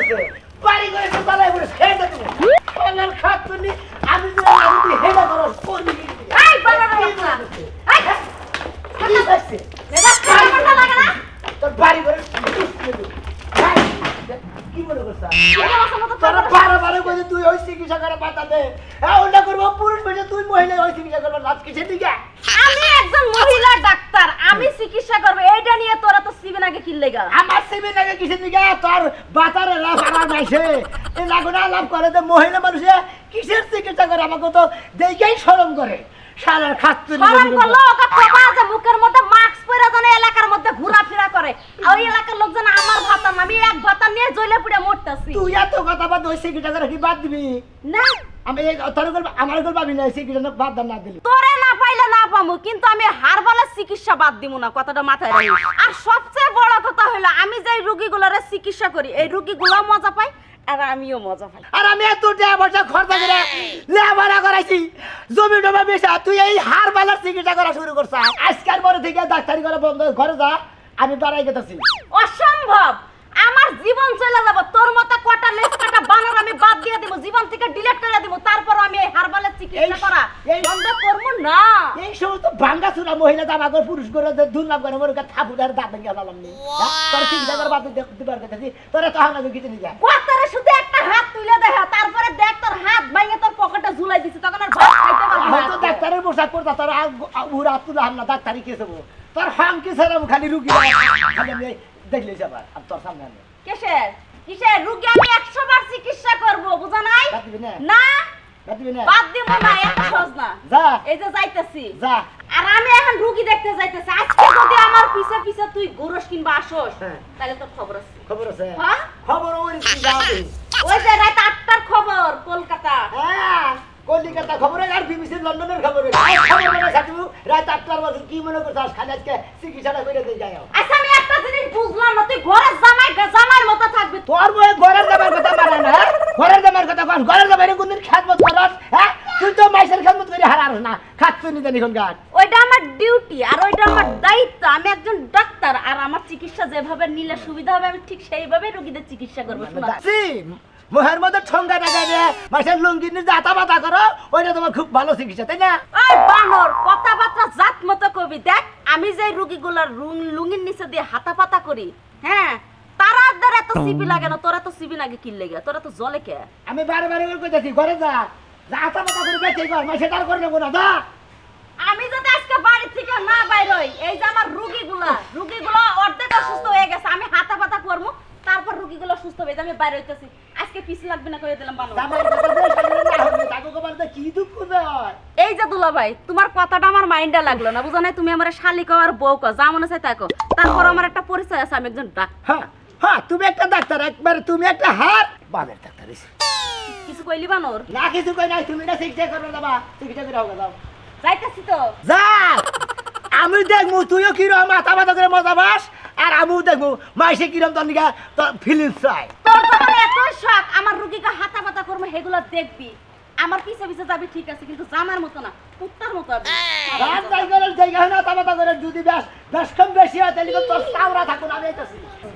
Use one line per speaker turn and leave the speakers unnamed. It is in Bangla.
করতেছে বাড়ি করে তো চালাই বলে খেয়ে দেবো শালার খাতুনি আমি যে আমি হেডা করস কোনি
এই বাবা বাবা এই
কি হচ্ছে
মেদা খাওয়া লাগে না
তোর বাড়ি করে কি মনে করছিস
এটা মাথা মতো
তোরা বারে কইছে তুই ওই চিকিৎসা করে পাতা দে হ্যাঁ ওটা করব পুরুষ বসে তুই মহিলা ওই চিকিৎসা করব লাজ কিসের দিকে
আমি একজন মহিলা ডাক্তার আমি চিকিৎসা করব এইটা নিয়ে তোরা তো সিবিন আগে কিনলে গা
আমার সেবে লাগে কিসের দিকে তোর বাতারে লাভ আমার মাইছে এ লাগুনা লাভ করে যে মহিলা মানুষে কিসের চিকিৎসা করে আমাকে তো দেখেই শরম করে শালার খাতুনি
শরম করলো ওকে কবা যে মুখের মধ্যে মাস্ক পরে জানে এলাকার মধ্যে ঘোরাফেরা করে ওই এলাকার লোকজন আমার ভাতা না আমি এক ভাতা নিয়ে জইলে পুড়ে মরতাছি
তুই এত কথা বাদ ওই চিকিৎসা করে কি বাদ দিবি
না
আমি তোর গল্প আমার গল্প আমি না চিকিৎসা বাদ দাম না দিলি
তোরে না পাইলে না পামু কিন্তু আমি হারবালের চিকিৎসা বাদ দিমু না কথাটা মাথায় রাখি আর সবচেয়ে বড় কথা হলো আমি যে রোগীগুলোরে চিকিৎসা করি এই রোগীগুলো মজা পায় আর আমিও মজা পাই
আর আমি এত টাকা পয়সা খরচা করে লেবারা করাইছি জমি টমা বেচা তুই এই হারবালার চিকিৎসা করা শুরু করছ আজকাল পরে থেকে ডাক্তারি করা বন্ধ ঘরে যা আমি বাড়াই গেতেছি
অসম্ভব আমার জীবন চলে যাব তোর মতো কটা লেজ কাটা বানর আমি বাদ দিয়ে দিব জীবন থেকে ডিলিট করে দিব তারপর আমি এই হারবালের চিকিৎসা করা বন্ধ করব না
এই সমস্ত ভাঙ্গা চুরা মহিলা দামাগর পুরুষ করে যে দুর্নাম করে মোর কাছে থাপুদার দাঁত ভেঙে গেলাম নি তোর চিকিৎসা করে বাদ দিবার গেতেছি তোরা তো হাঙ্গা কিছু নিয়ে যায়
কতরে শুধু একটা হাত তুলে দেখা তারপরে দেখ তোর হাত ভাঙে তোর পকেটে ঝুলাই দিছি তখন আর ভাত খাইতে পারবি না
হয়তো ডাক্তারের পোশাক পরতা তোর উড়া তুলাম না ডাক্তারি কেসে তোর হাঙ্কি ছেড়ে খালি রুগী খালি আমি দেখলে যাবার আর তোর সামনে আমি
কিসের রোগী আমি 100 বার চিকিৎসা করব বুঝা নাই
বাদ দিবি না
না
বাদ দিবি না
বাদ দিব না এত সহজ না
যা
এই যে যাইতাছি
যা
আর আমি এখন রোগী দেখতে যাইতাছি আজকে যদি আমার পিছে পিছে তুই গোরস কিংবা আসোস
হ্যাঁ।
তাহলে তোর খবর আছে
খবর আছে
হ্যাঁ
খবর ওই যাবে
ওই যে রাত 8টার খবর কলকাতা
হ্যাঁ কলিকাতা খবর আর বিবিসি লন্ডনের খবর খবর মানে সাথে রাত 8টার বাজে কি মনে করছস খালি আজকে চিকিৎসাটা করে দিয়ে যাও
আচ্ছা আমি একটা জিনিস বুঝলাম না তুই ঘরে জামাইর মতো থাকবি
তোর বয়ে ঘরের জামার কথা মানে না ঘরের জামার কথা কোন ঘরের জামাইরে কোনদিন খেদমত করস হ্যাঁ তুই তো মাইসের খেদমত করে হারারস না খাচ্ছু নি জানি কোন গান
ওইটা আমার ডিউটি আর ওইটা আমার দায়িত্ব আমি একজন ডাক্তার আর আমার চিকিৎসা যেভাবে নিলে সুবিধা হবে আমি ঠিক সেইভাবে রোগীদের চিকিৎসা করব শোনা
মোহের মধ্যে ঠোঙ্গা টাকা দিয়ে মাসের লুঙ্গি নিয়ে জাতা পাতা করো ওইটা তোমার খুব ভালো চিকিৎসা তাই না
ওই বানর কথাবার্তা জাত মতো কবি দেখ আমি যে রোগীগুলার লুঙ্গির নিচে দিয়ে হাতা পাতা করি হ্যাঁ তারা দ্বারা এত সিবি লাগে না তোরা তো সিবি লাগে কি লেগে তোরা তো জলে কে
আমি বারে বারে করে কইতাছি ঘরে যা জাতা পাতা করে বেঁচে কর মাসে তার করে নেবো না যা
আমি যদি আজকে বাড়ি থেকে না বাইর হই এই যে আমার রোগীগুলা অর্ধেক অসুস্থ হয়ে গেছে আমি হাতা পাতা করবো তারপর রোগীগুলো সুস্থ হবে আমি বাইরে হইতেছি আজকে পিছ লাগবে না কইয়া দিলাম বানর
জামাই কথা দিয়ে সামনে না হবে তাকে কবার কি দুঃখ দেয়
এই যে দুলা ভাই তোমার কথাটা আমার মাইন্ডে লাগলো না বুঝো না তুমি আমার শালিক আর বউ কও যা মনে চাই তাকো তারপর আমার একটা পরিচয় আছে আমি একজন ডাক্তার
হ্যাঁ হ্যাঁ তুমি একটা ডাক্তার একবার তুমি একটা হাত বামের ডাক্তার এসে
কিছু কইলি বানর
না কিছু কই নাই তুমি না চিকিৎসা করবে যাবা চিকিৎসা করে হোক যাও
যাইতাছি তো
যা আমি দেখবো তুইও কিরম মাথা মাথা করে মজা বাস আর আমিও দেখবো মাইসে কিরম তোর নিকা তোর ফিলিংস চাই
তোর যখন এত শখ আমার রোগীকে হাতা পাতা করবো সেগুলো দেখবি আমার পিছে পিছে যাবি ঠিক আছে কিন্তু জামার মতো না কুত্তার মতো হবে
রাত যাই করে জায়গা হয় না মাথা মাথা করে যদি বেশ বেশ কম বেশি হয় তাহলে তোর চাওড়া থাকুন আমি আইতাছি